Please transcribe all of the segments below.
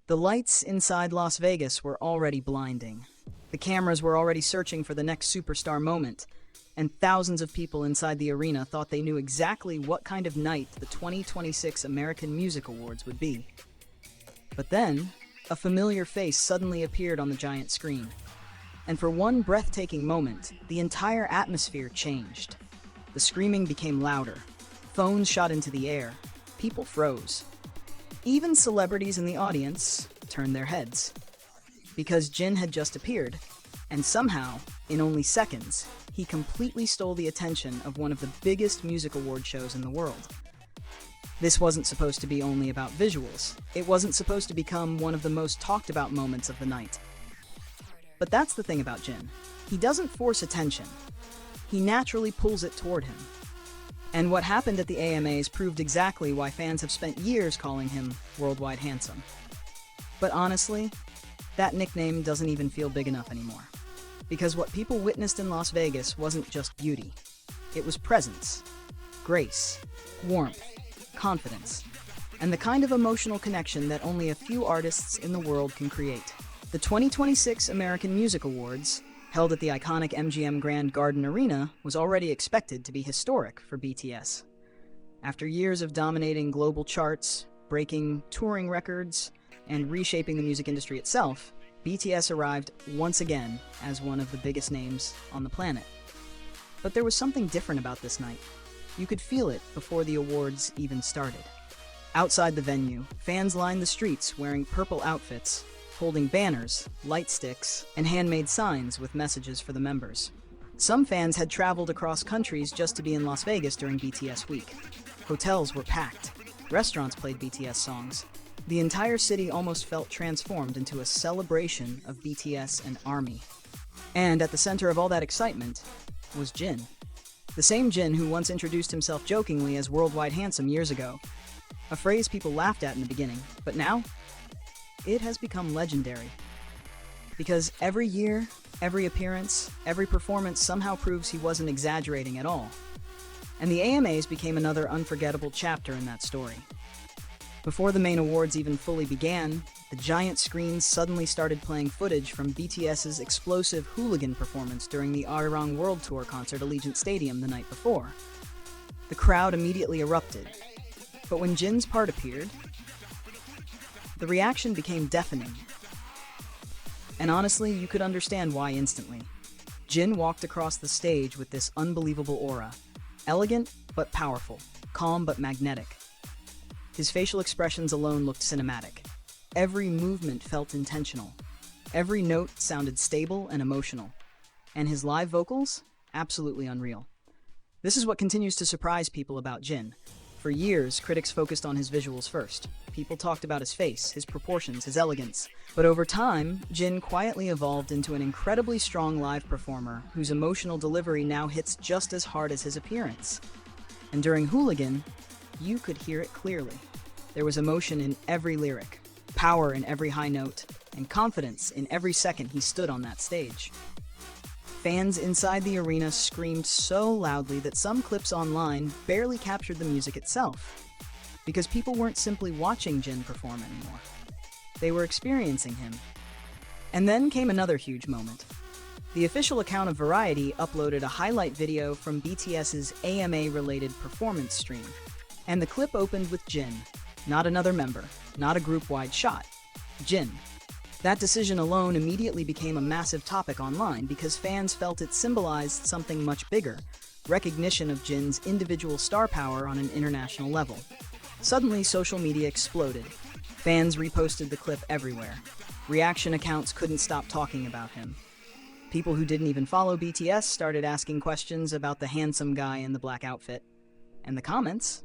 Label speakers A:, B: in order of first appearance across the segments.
A: The lights inside Las Vegas were already blinding. The cameras were already searching for the next superstar moment, and thousands of people inside the arena thought they knew exactly what kind of night the 2026 American Music Awards would be. But then, a familiar face suddenly appeared on the giant screen. And for one breathtaking moment, the entire atmosphere changed. The screaming became louder. Phones shot into the air. People froze. Even celebrities in the audience turned their heads. Because Jin had just appeared, and somehow, in only seconds, he completely stole the attention of one of the biggest music award shows in the world. This wasn't supposed to be only about visuals. It wasn't supposed to become one of the most talked about moments of the night. But that's the thing about Jin. He doesn't force attention. He naturally pulls it toward him. And what happened at the AMAs proved exactly why fans have spent years calling him Worldwide Handsome. But honestly, that nickname doesn't even feel big enough anymore. Because what people witnessed in Las Vegas wasn't just beauty. It was presence, grace, warmth, confidence, and the kind of emotional connection that only a few artists in the world can create. The 2026 American Music Awards, held at the iconic MGM Grand Garden Arena, was already expected to be historic for BTS. After years of dominating global charts, breaking touring records, and reshaping the music industry itself, BTS arrived once again as one of the biggest names on the planet. But there was something different about this night. You could feel it before the awards even started. Outside the venue, fans lined the streets wearing purple outfits, holding banners, light sticks, and handmade signs with messages for the members. Some fans had traveled across countries just to be in Las Vegas during BTS week. Hotels were packed. Restaurants played BTS songs. The entire city almost felt transformed into a celebration of BTS and ARMY. And at the center of all that excitement was Jin. The same Jin who once introduced himself jokingly as Worldwide Handsome years ago. A phrase people laughed at in the beginning, but now, it has become legendary. Because every year, every appearance, every performance somehow proves he wasn't exaggerating at all. And the AMAs became another unforgettable chapter in that story. Before the main awards even fully began, the giant screens suddenly started playing footage from BTS's explosive Hooligan performance during the Arirang World Tour concert at Allegiant Stadium the night before. The crowd immediately erupted. But when Jin's part appeared, the reaction became deafening. And honestly, you could understand why instantly. Jin walked across the stage with this unbelievable aura. Elegant but powerful, calm but magnetic. His facial expressions alone looked cinematic. Every movement felt intentional. Every note sounded stable and emotional. And his live vocals? Absolutely unreal. This is what continues to surprise people about Jin. For years, critics focused on his visuals first. People talked about his face, his proportions, his elegance. But over time, Jin quietly evolved into an incredibly strong live performer whose emotional delivery now hits just as hard as his appearance. And during Hooligan, you could hear it clearly. There was emotion in every lyric, power in every high note, and confidence in every second he stood on that stage. Fans inside the arena screamed so loudly that some clips online barely captured the music itself. Because people weren't simply watching Jin perform anymore. They were experiencing him. And then came another huge moment. The official account of Variety uploaded a highlight video from BTS's AMA-related performance stream. And the clip opened with Jin, not another member, not a group-wide shot. Jin. That decision alone immediately became a massive topic online because fans felt it symbolized something much bigger, recognition of Jin's individual star power on an international level. Suddenly, social media exploded. Fans reposted the clip everywhere. Reaction accounts couldn't stop talking about him. People who didn't even follow BTS started asking questions about the handsome guy in the black outfit. And the comments?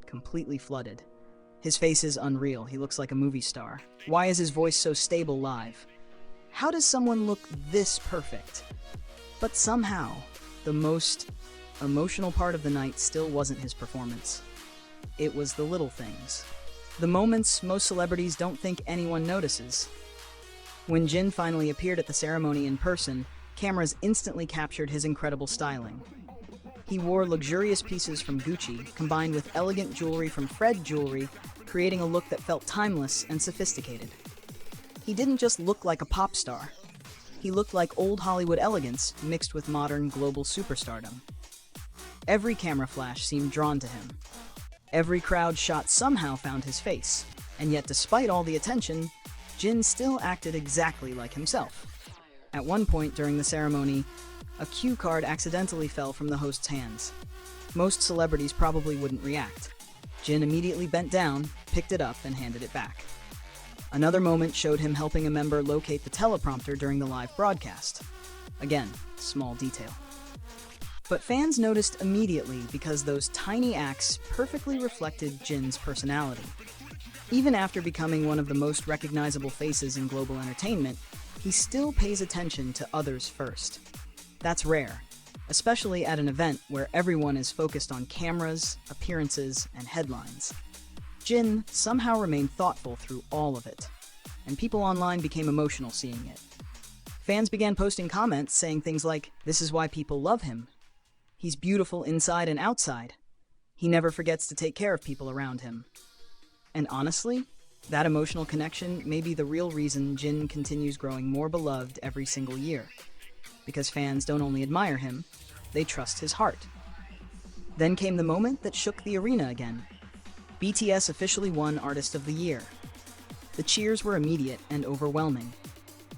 A: Completely flooded. His face is unreal. He looks like a movie star. Why is his voice so stable live? How does someone look this perfect? But somehow, the most emotional part of the night still wasn't his performance. It was the little things. The moments most celebrities don't think anyone notices. When Jin finally appeared at the ceremony in person, cameras instantly captured his incredible styling. He wore luxurious pieces from Gucci, combined with elegant jewelry from Fred Jewelry, creating a look that felt timeless and sophisticated. He didn't just look like a pop star. He looked like old Hollywood elegance mixed with modern global superstardom. Every camera flash seemed drawn to him. Every crowd shot somehow found his face, and yet despite all the attention, Jin still acted exactly like himself. At one point during the ceremony, a cue card accidentally fell from the host's hands. Most celebrities probably wouldn't react. Jin immediately bent down, picked it up, and handed it back. Another moment showed him helping a member locate the teleprompter during the live broadcast. Again, small detail. But fans noticed immediately because those tiny acts perfectly reflected Jin's personality. Even after becoming one of the most recognizable faces in global entertainment, he still pays attention to others first. That's rare, especially at an event where everyone is focused on cameras, appearances, and headlines. Jin somehow remained thoughtful through all of it, and people online became emotional seeing it. Fans began posting comments saying things like, "This is why people love him. He's beautiful inside and outside. He never forgets to take care of people around him." And honestly, that emotional connection may be the real reason Jin continues growing more beloved every single year. Because fans don't only admire him, they trust his heart. Then came the moment that shook the arena again. BTS officially won Artist of the Year. The cheers were immediate and overwhelming.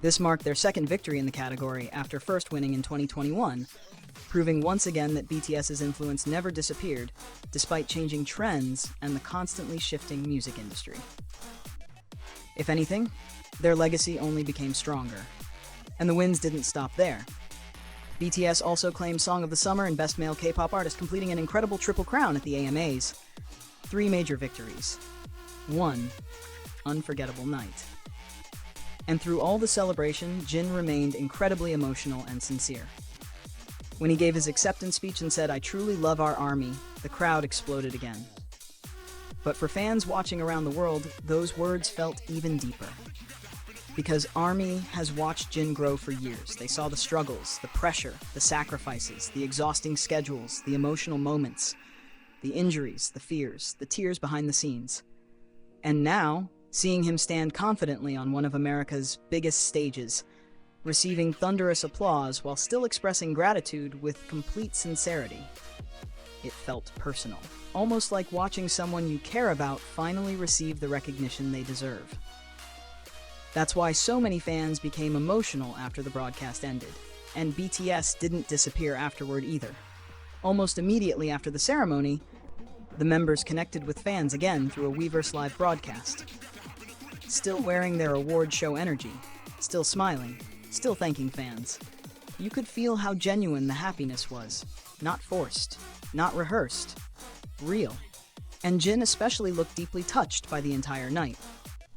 A: This marked their second victory in the category after first winning in 2021, proving once again that BTS's influence never disappeared, despite changing trends and the constantly shifting music industry. If anything, their legacy only became stronger. And the wins didn't stop there. BTS also claimed Song of the Summer and Best Male K-pop Artist, completing an incredible triple crown at the AMAs. 3 major victories. 1 unforgettable night. And through all the celebration, Jin remained incredibly emotional and sincere. When he gave his acceptance speech and said, "I truly love our army," the crowd exploded again. But for fans watching around the world, those words felt even deeper. Because ARMY has watched Jin grow for years. They saw the struggles, the pressure, the sacrifices, the exhausting schedules, the emotional moments, the injuries, the fears, the tears behind the scenes. And now, seeing him stand confidently on one of America's biggest stages, receiving thunderous applause while still expressing gratitude with complete sincerity, it felt personal. Almost like watching someone you care about finally receive the recognition they deserve. That's why so many fans became emotional after the broadcast ended, and BTS didn't disappear afterward either. Almost immediately after the ceremony, the members connected with fans again through a Weverse live broadcast. Still wearing their award show energy, still smiling, still thanking fans. You could feel how genuine the happiness was. Not forced, not rehearsed, real. And Jin especially looked deeply touched by the entire night.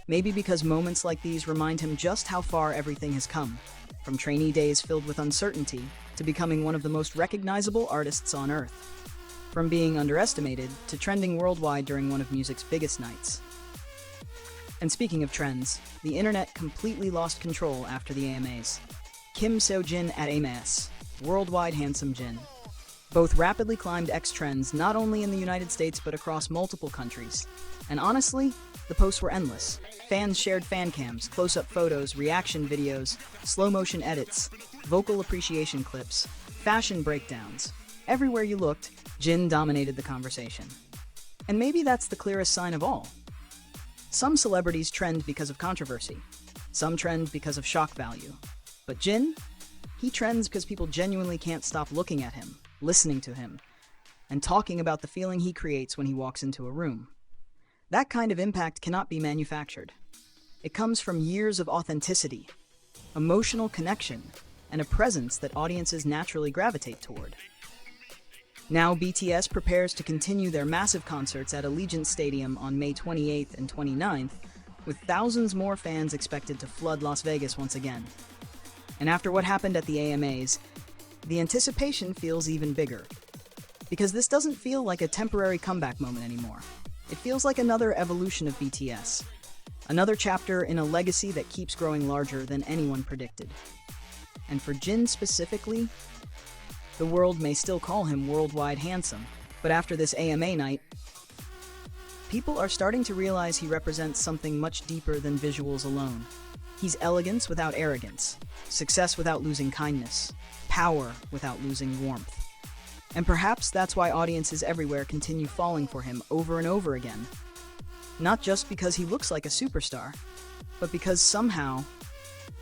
A: Maybe because moments like these remind him just how far everything has come, from trainee days filled with uncertainty to becoming one of the most recognizable artists on Earth, from being underestimated to trending worldwide during one of music's biggest nights. And speaking of trends, the internet completely lost control after the AMAs. Kim Seo-jin at AMAS, worldwide handsome Jin. Both rapidly climbed X trends not only in the United States but across multiple countries. And honestly, the posts were endless. Fans shared fan cams, close-up photos, reaction videos, slow-motion edits, vocal appreciation clips, fashion breakdowns. Everywhere you looked, Jin dominated the conversation. And maybe that's the clearest sign of all. Some celebrities trend because of controversy. Some trend because of shock value. But Jin? He trends because people genuinely can't stop looking at him, listening to him, and talking about the feeling he creates when he walks into a room. That kind of impact cannot be manufactured. It comes from years of authenticity, emotional connection, and a presence that audiences naturally gravitate toward. Now BTS prepares to continue their massive concerts at Allegiant Stadium on May 28th and 29th, with thousands more fans expected to flood Las Vegas once again. And after what happened at the AMAs, the anticipation feels even bigger. Because this doesn't feel like a temporary comeback moment anymore. It feels like another evolution of BTS. Another chapter in a legacy that keeps growing larger than anyone predicted. And for Jin specifically, the world may still call him worldwide handsome, but after this AMA night, people are starting to realize he represents something much deeper than visuals alone. He's elegance without arrogance, success without losing kindness, power without losing warmth. And perhaps that's why audiences everywhere continue falling for him over and over again. Not just because he looks like a superstar, but because somehow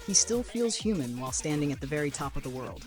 A: he still feels human while standing at the very top of the world.